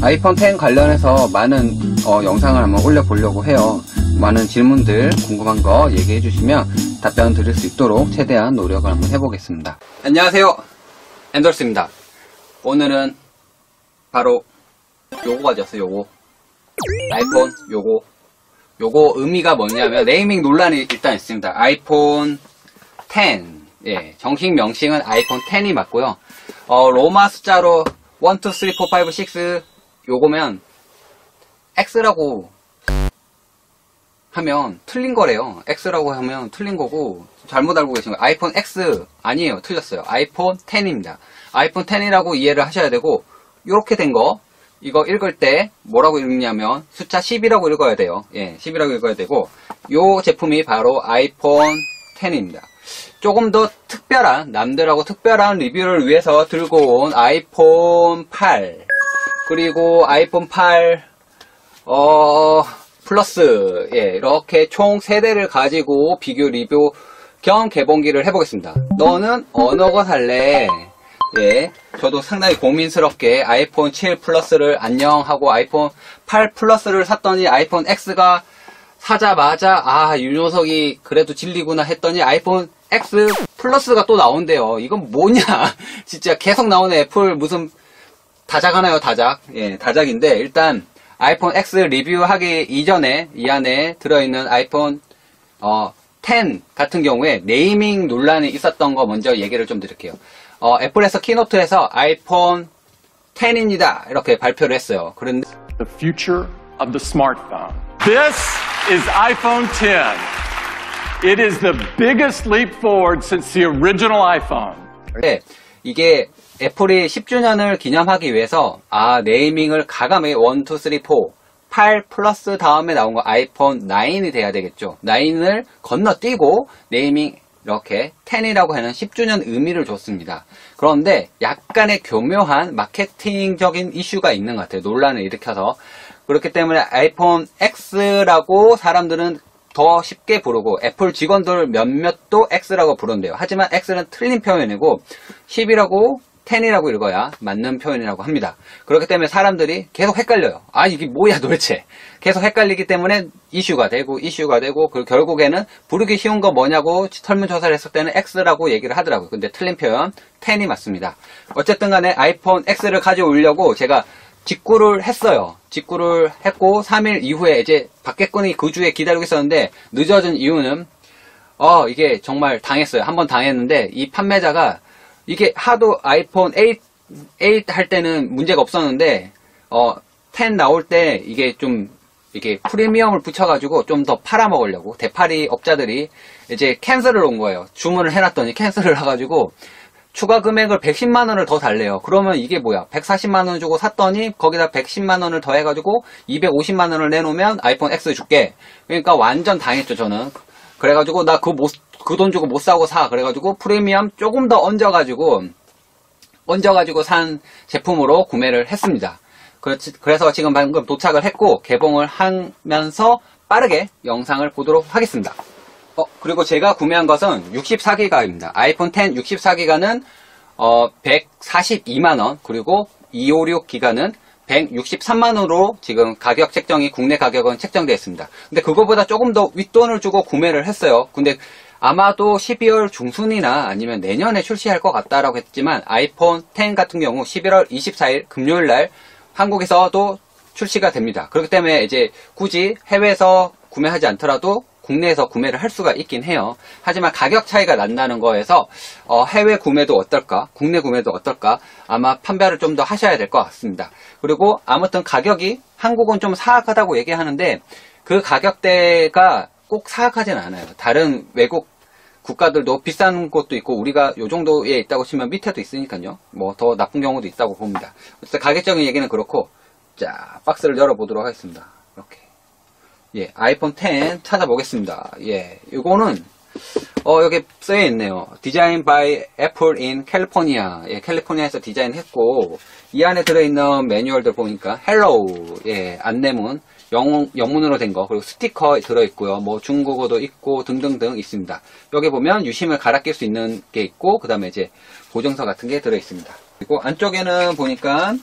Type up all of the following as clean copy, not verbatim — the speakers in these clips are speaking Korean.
아이폰 10 관련해서 많은 영상을 한번 올려보려고 해요. 많은 질문들, 궁금한 거 얘기해 주시면 답변 드릴 수 있도록 최대한 노력을 한번 해보겠습니다. 안녕하세요, 앤더스입니다. 오늘은 바로 요거 가져왔어요. 요거 아이폰 요거 의미가 뭐냐면, 네이밍 논란이 일단 있습니다. 아이폰 10, 예, 정식 명칭은 아이폰 10이 맞고요. 로마 숫자로 1, 2, 3, 4, 5, 6 요거면 X라고 하면 틀린 거래요. X라고 하면 틀린 거고, 잘못 알고 계신 거예요. 아이폰 X 아니에요. 틀렸어요. 아이폰 10입니다. 아이폰 10이라고 이해를 하셔야 되고, 요렇게 된 거, 이거 읽을 때 뭐라고 읽냐면 숫자 10이라고 읽어야 돼요. 예, 10이라고 읽어야 되고, 요 제품이 바로 아이폰 10입니다. 조금 더 특별한, 남들하고 특별한 리뷰를 위해서 들고 온 아이폰 8, 그리고 아이폰 8 플러스, 예, 이렇게 총 3대를 가지고 비교 리뷰 겸 개봉기를 해보겠습니다. 너는 어느 거 살래? 예, 저도 상당히 고민스럽게 아이폰 7 플러스를 안녕하고 아이폰 8 플러스를 샀더니 아이폰 X가 사자마자 이 녀석이 그래도 진리구나 했더니 아이폰 X 플러스가 또 나온대요. 이건 뭐냐? 진짜 계속 나오네. 애플 무슨 다작 하나요, 다작. 예, 다작인데, 일단 아이폰 X 리뷰하기 이전에 이 안에 들어있는 아이폰 10 같은 경우에 네이밍 논란이 있었던 거 먼저 얘기를 좀 드릴게요. 애플에서 키노트에서 아이폰 10입니다 이렇게 발표를 했어요. 그런데 The future of the smartphone. This is iPhone 10. It is the biggest leap forward since the original iPhone. 이게 애플이 10주년을 기념하기 위해서 네이밍을 가감하게 1, 2, 3, 4 8 플러스 다음에 나온 거 아이폰 9이 돼야 되겠죠. 9을 건너뛰고 네이밍 이렇게 10이라고 하는 10주년 의미를 줬습니다. 그런데 약간의 교묘한 마케팅적인 이슈가 있는 것 같아요. 논란을 일으켜서. 그렇기 때문에 아이폰 X라고 사람들은 더 쉽게 부르고, 애플 직원들 몇몇도 X라고 부른대요. 하지만 X는 틀린 표현이고 10이라고 10이라고 읽어야 맞는 표현이라고 합니다. 그렇기 때문에 사람들이 계속 헷갈려요. 이게 뭐야 도대체. 계속 헷갈리기 때문에 이슈가 되고, 그리고 결국에는 부르기 쉬운 거 뭐냐고 설문조사를 했을 때는 X라고 얘기를 하더라고요. 근데 틀린 표현 10이 맞습니다. 어쨌든 간에 아이폰 X를 가져오려고 제가 직구를 했어요. 직구를 했고 3일 이후에 이제 받겠거니 그 주에 기다리고 있었는데, 늦어진 이유는 이게 정말 당했어요. 한번 당했는데 이 판매자가 이게 하도 아이폰 8 할 때는 문제가 없었는데 10 나올 때 이게 좀 이게 프리미엄을 붙여가지고 좀 더 팔아먹으려고 대파리 업자들이 이제 캔슬을 온 거예요. 주문을 해놨더니 캔슬을 해가지고 추가 금액을 110만원을 더 달래요. 그러면 이게 뭐야? 140만원 주고 샀더니 거기다 110만원을 더 해가지고 250만원을 내놓으면 아이폰 X 줄게. 그러니까 완전 당했죠, 저는. 그래가지고 나 그 돈 주고 못 사고 사. 그래가지고 프리미엄 조금 더 얹어가지고 산 제품으로 구매를 했습니다. 그래서 지금 방금 도착을 했고 개봉을 하면서 빠르게 영상을 보도록 하겠습니다. 그리고 제가 구매한 것은 64기가입니다. 아이폰 10 64기가는 142만원, 그리고 256기가는 163만원으로 지금 가격 책정이, 국내 가격은 책정되어 있습니다. 근데 그거보다 조금 더 윗돈을 주고 구매를 했어요. 근데 아마도 12월 중순이나 아니면 내년에 출시할 것 같다라고 했지만, 아이폰 10 같은 경우 11월 24일 금요일날 한국에서도 출시가 됩니다. 그렇기 때문에 이제 굳이 해외에서 구매하지 않더라도 국내에서 구매를 할 수가 있긴 해요. 하지만 가격 차이가 난다는 거에서 해외 구매도 어떨까, 국내 구매도 어떨까, 아마 판별을 좀 더 하셔야 될 것 같습니다. 그리고 아무튼 가격이 한국은 좀 사악하다고 얘기하는데 그 가격대가 꼭 사악하진 않아요. 다른 외국 국가들도 비싼 곳도 있고 우리가 요 정도에 있다고 치면 밑에도 있으니까요. 뭐 더 나쁜 경우도 있다고 봅니다. 어쨌든 가격적인 얘기는 그렇고, 자, 박스를 열어보도록 하겠습니다. 이렇게. 예, 아이폰 10 찾아보겠습니다. 예, 이거는 여기 쓰여 있네요. 디자인 바이 애플 인 캘리포니아. 예, 캘리포니아에서 디자인했고, 이 안에 들어있는 매뉴얼들 보니까 헬로우, 예, 안내문, 영문으로 된 거, 그리고 스티커 들어있고요. 뭐 중국어도 있고 등등등 있습니다. 여기 보면 유심을 갈아 낄 수 있는 게 있고, 그 다음에 이제 보증서 같은 게 들어있습니다. 그리고 안쪽에는 보니까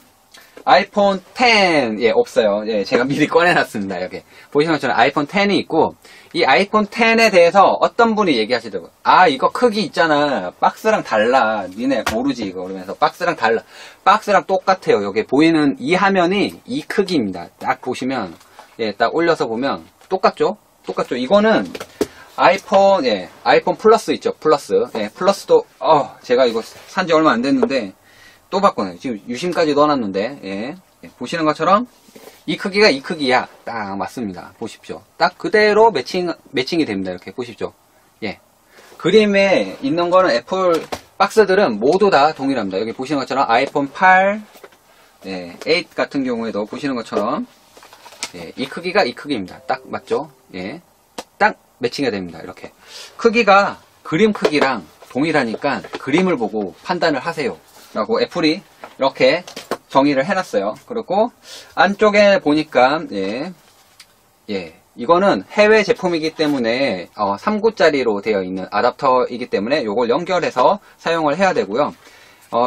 아이폰 10, 예, 없어요. 예, 제가 미리 꺼내놨습니다. 여기. 보시는 것처럼 아이폰 10이 있고, 이 아이폰 10에 대해서 어떤 분이 얘기하시더라고요. 아, 이거 크기 있잖아. 박스랑 달라. 니네 모르지, 이거. 그러면서 박스랑 달라. 박스랑 똑같아요. 여기 보이는 이 화면이 이 크기입니다. 딱 보시면, 예, 딱 올려서 보면 똑같죠? 똑같죠? 이거는 아이폰, 예, 아이폰 플러스 있죠? 플러스. 예, 플러스도, 제가 이거 산지 얼마 안 됐는데, 또 바꾸네요. 지금 유심까지 넣어놨는데, 예. 예, 보시는 것처럼, 이 크기가 이 크기야. 딱 맞습니다. 보십시오. 딱 그대로 매칭이 됩니다. 이렇게 보십시오. 예. 그림에 있는 거는 애플 박스들은 모두 다 동일합니다. 여기 보시는 것처럼 아이폰 8, 예, 8 같은 경우에도 보시는 것처럼, 예, 이 크기가 이 크기입니다. 딱 맞죠? 예. 딱 매칭이 됩니다. 이렇게. 크기가 그림 크기랑 동일하니까 그림을 보고 판단을 하세요. 라고 애플이 이렇게 정의를 해놨어요. 그리고 안쪽에 보니까 이거는 해외 제품이기 때문에 3구짜리로 되어 있는 아답터이기 때문에 이걸 연결해서 사용을 해야 되고요.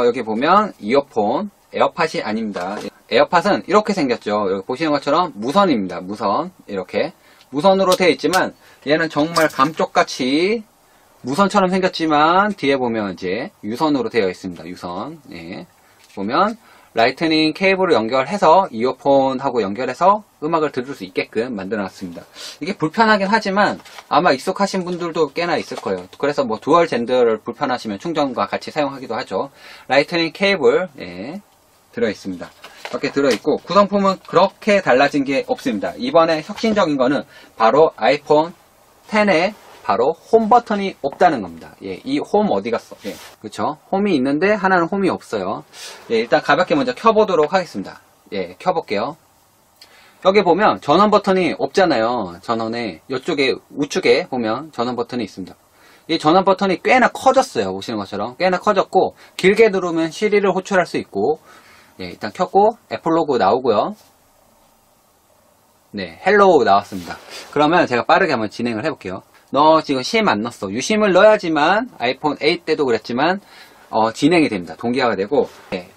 여기 보면 이어폰 에어팟이 아닙니다. 에어팟은 이렇게 생겼죠. 여기 보시는 것처럼 무선입니다. 무선 이렇게 무선으로 되어 있지만 얘는 정말 감쪽같이 무선처럼 생겼지만 뒤에 보면 이제 유선으로 되어 있습니다. 유선. 예. 보면 라이트닝 케이블을 연결해서 이어폰하고 연결해서 음악을 들을 수 있게끔 만들어 놨습니다. 이게 불편하긴 하지만 아마 익숙하신 분들도 꽤나 있을 거예요. 그래서 뭐 듀얼 젠더를 불편하시면 충전과 같이 사용하기도 하죠. 라이트닝 케이블 들어 있습니다. 이렇게 들어 있고 구성품은 그렇게 달라진 게 없습니다. 이번에 혁신적인 거는 바로 아이폰 10에 바로 홈 버튼이 없다는 겁니다. 예, 이 홈 어디 갔어? 예, 그쵸? 홈이 있는데 하나는 홈이 없어요. 예, 일단 가볍게 먼저 켜보도록 하겠습니다. 예, 켜볼게요. 여기 보면 전원 버튼이 없잖아요. 전원에 이쪽에 우측에 보면 전원 버튼이 있습니다. 이 전원 버튼이 꽤나 커졌어요. 보시는 것처럼 꽤나 커졌고 길게 누르면 시리를 호출할 수 있고 예, 일단 켰고 애플 로고 나오고요. 네, 헬로우 나왔습니다. 그러면 제가 빠르게 한번 진행을 해볼게요. 너 지금 심 안 넣었어. 유심을 넣어야지만 아이폰 8 때도 그랬지만 진행이 됩니다. 동기화가 되고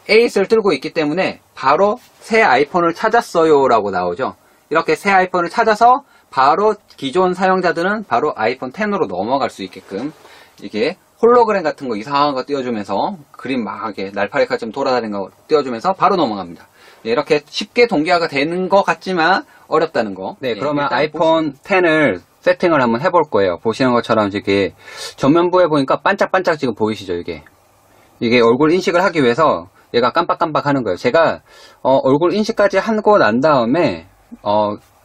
8을 들고 있기 때문에 바로 새 아이폰을 찾았어요 라고 나오죠. 이렇게 새 아이폰을 찾아서 바로 기존 사용자들은 바로 아이폰 10으로 넘어갈 수 있게끔 이게 홀로그램 같은 거 이상한 거 띄워주면서 그림 막 이렇게 날파리카처럼 돌아다니는 거 띄워주면서 바로 넘어갑니다. 이렇게 쉽게 동기화가 되는 것 같지만 어렵다는 거. 네, 그러면 아이폰 10을 세팅을 한번 해볼 거예요. 보시는 것처럼 이게 전면부에 보니까 반짝반짝 지금 보이시죠? 이게 얼굴 인식을 하기 위해서 얘가 깜빡깜빡 하는 거예요. 제가 얼굴 인식까지 하고 난 다음에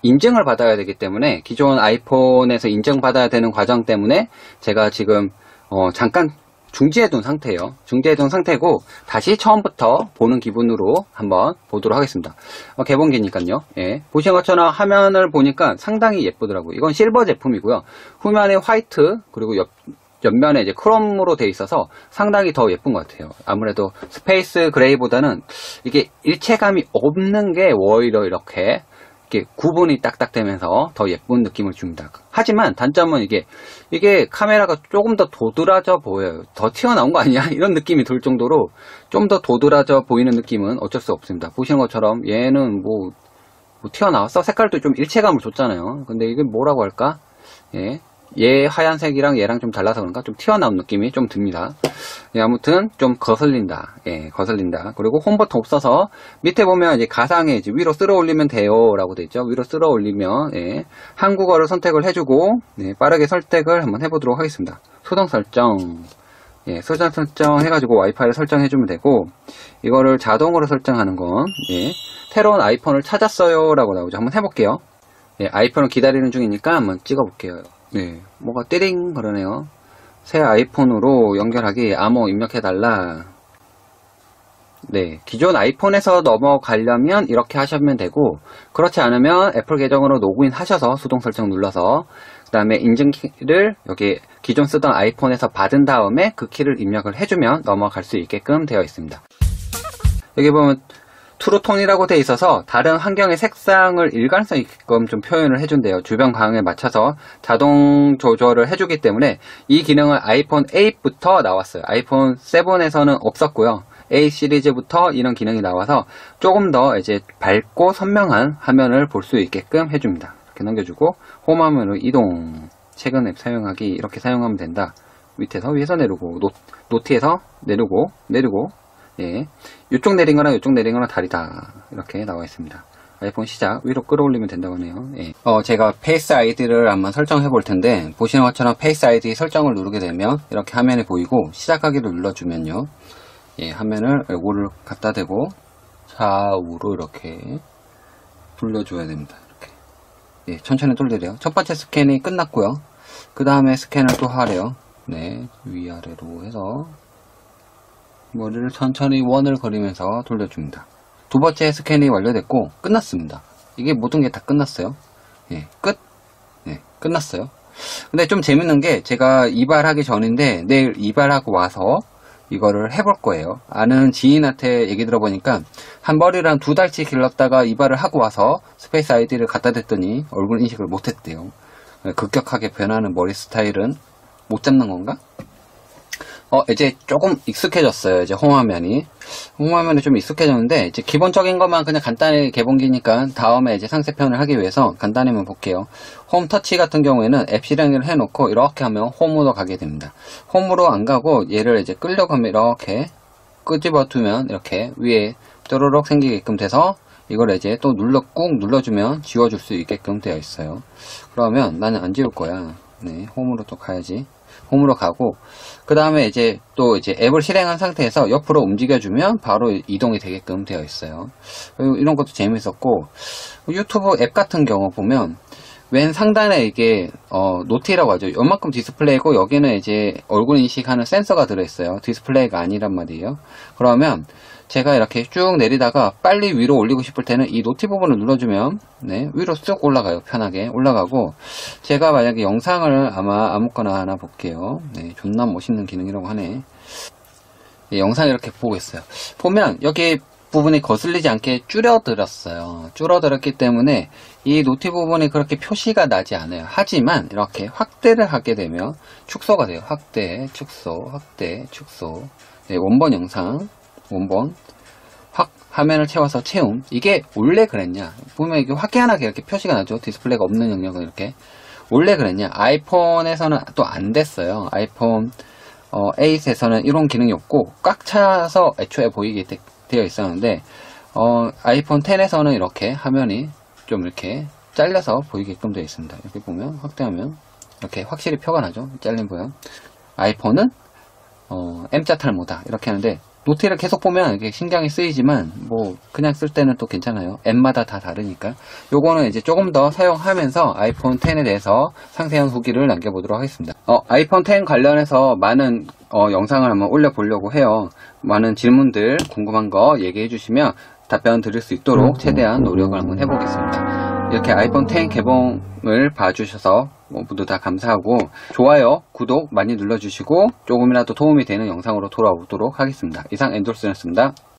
인증을 받아야 되기 때문에 기존 아이폰에서 인증받아야 되는 과정 때문에 제가 지금 잠깐 중지해둔 상태예요. 중지해둔 상태고 다시 처음부터 보는 기분으로 한번 보도록 하겠습니다. 개봉기니까요. 예. 보시는 것처럼 화면을 보니까 상당히 예쁘더라고요. 이건 실버 제품이고요. 후면에 화이트 그리고 옆면에 이제 크롬으로 되어 있어서 상당히 더 예쁜 것 같아요. 아무래도 스페이스 그레이보다는 이게 일체감이 없는 게 오히려 이렇게 구분이 딱딱 되면서 더 예쁜 느낌을 줍니다. 하지만 단점은 이게 카메라가 조금 더 도드라져 보여요. 더 튀어나온 거 아니야? 이런 느낌이 들 정도로 좀 더 도드라져 보이는 느낌은 어쩔 수 없습니다. 보시는 것처럼 얘는 뭐 튀어나왔어? 색깔도 좀 일체감을 줬잖아요. 근데 이게 뭐라고 할까? 예. 얘 하얀색이랑 얘랑 좀 달라서 그런가? 좀 튀어나온 느낌이 좀 듭니다. 예, 아무튼 좀 거슬린다. 예, 거슬린다. 그리고 홈 버튼 없어서 밑에 보면 이제 가상에 이제 위로 쓸어 올리면 돼요. 라고 되어 있죠. 위로 쓸어 올리면, 예, 한국어를 선택을 해주고, 네, 빠르게 선택을 한번 해보도록 하겠습니다. 수동 설정. 예, 수동 설정 해가지고 와이파이를 설정해주면 되고, 이거를 자동으로 설정하는 건, 예, 새로운 아이폰을 찾았어요. 라고 나오죠. 한번 해볼게요. 예, 아이폰을 기다리는 중이니까 한번 찍어볼게요. 네, 뭐가 띠링 그러네요. 새 아이폰으로 연결하기 암호 입력해달라. 네, 기존 아이폰에서 넘어가려면 이렇게 하시면 되고 그렇지 않으면 애플 계정으로 로그인 하셔서 수동 설정 눌러서 그 다음에 인증키를 여기 기존 쓰던 아이폰에서 받은 다음에 그 키를 입력을 해주면 넘어갈 수 있게끔 되어 있습니다. 여기 보면 트루톤이라고 되어 있어서 다른 환경의 색상을 일관성 있게끔 좀 표현을 해준대요. 주변 광에 맞춰서 자동 조절을 해주기 때문에 이 기능은 아이폰 8부터 나왔어요. 아이폰 7에서는 없었고요. A 시리즈부터 이런 기능이 나와서 조금 더 이제 밝고 선명한 화면을 볼 수 있게끔 해줍니다. 이렇게 넘겨주고 홈 화면으로 이동, 최근 앱 사용하기 이렇게 사용하면 된다. 밑에서 위에서 내리고 노트에서 내리고 예, 이쪽 내린 거랑 이쪽 내린 거랑 다르다 이렇게 나와 있습니다. 아이폰 시작 위로 끌어올리면 된다고 하네요. 예. 제가 페이스 아이디를 한번 설정해 볼 텐데 보시는 것처럼 페이스 아이디 설정을 누르게 되면 이렇게 화면이 보이고 시작하기를 눌러주면요. 예, 화면을 요거를 갖다 대고 좌우로 이렇게 돌려줘야 됩니다. 이렇게. 예, 천천히 돌리래요. 첫 번째 스캔이 끝났고요. 그 다음에 스캔을 또 하래요. 네, 위아래로 해서 머리를 천천히 원을 그리면서 돌려줍니다. 두 번째 스캔이 완료됐고 끝났습니다. 이게 모든 게 다 끝났어요. 예, 끝. 네, 끝났어요. 근데 좀 재밌는 게 제가 이발하기 전인데 내일 이발하고 와서 이거를 해볼 거예요. 아는 지인한테 얘기 들어보니까 한 머리를 한 2달치 길렀다가 이발을 하고 와서 스페이스 아이디를 갖다 댔더니 얼굴 인식을 못했대요. 급격하게 변하는 머리 스타일은 못 잡는 건가? 이제 조금 익숙해졌어요. 이제 홈화면이 좀 익숙해졌는데 이제 기본적인 것만 그냥 간단히 개봉기니까 다음에 이제 상세편을 하기 위해서 간단히만 볼게요. 홈 터치 같은 경우에는 앱 실행을 해놓고 이렇게 하면 홈으로 가게 됩니다. 홈으로 안 가고 얘를 이제 끌려고 하면 이렇게 끄집어 두면 이렇게 위에 뾰로록 생기게끔 돼서 이걸 이제 또 꾹 눌러주면 지워줄 수 있게끔 되어 있어요. 그러면 나는 안 지울 거야. 네, 홈으로 또 가야지. 홈으로 가고 그 다음에 이제 또 이제 앱을 실행한 상태에서 옆으로 움직여주면 바로 이동이 되게끔 되어 있어요. 이런 것도 재밌었고 유튜브 앱 같은 경우 보면 왼 상단에 이게 노티라고 하죠. 요만큼 디스플레이고 여기는 이제 얼굴 인식하는 센서가 들어있어요. 디스플레이가 아니란 말이에요. 그러면 제가 이렇게 쭉 내리다가 빨리 위로 올리고 싶을 때는 이 노티 부분을 눌러주면 네, 위로 쑥 올라가요. 편하게 올라가고 제가 만약에 영상을 아무거나 하나 볼게요. 네, 존나 멋있는 기능이라고 하네. 예, 영상 이렇게 보고 있어요. 보면 여기 부분이 거슬리지 않게 줄어들었어요. 줄어들었기 때문에 이 노티 부분이 그렇게 표시가 나지 않아요. 하지만 이렇게 확대를 하게 되면 축소가 돼요. 확대, 축소, 확대, 축소. 네, 원본 영상, 원본 확 화면을 채워서 채움. 이게 원래 그랬냐? 보면 이게 확연하게 이렇게 표시가 나죠. 디스플레이가 없는 영역은 이렇게. 원래 그랬냐? 아이폰에서는 또 안 됐어요. 아이폰 8에서는 이런 기능이 없고 꽉 차서 애초에 보이게 되어 있었는데 아이폰 10에서는 이렇게 화면이 좀 이렇게 잘려서 보이게끔 되어 있습니다. 이렇게 보면 확대하면 이렇게 확실히 표가 나죠. 잘린 모양. 아이폰은 M자 탈모다 이렇게 하는데 노트를 계속 보면 이게 신경이 쓰이지만 뭐 그냥 쓸 때는 또 괜찮아요. 앱마다 다 다르니까. 요거는 이제 조금 더 사용하면서 아이폰 10에 대해서 상세한 후기를 남겨보도록 하겠습니다. 아이폰 10 관련해서 많은 영상을 한번 올려보려고 해요. 많은 질문들 궁금한 거 얘기해 주시면 답변 드릴 수 있도록 최대한 노력을 한번 해보겠습니다. 이렇게 아이폰 10 개봉을 봐주셔서 모두 다 감사하고 좋아요, 구독 많이 눌러주시고 조금이라도 도움이 되는 영상으로 돌아오도록 하겠습니다. 이상 엔돌스였습니다.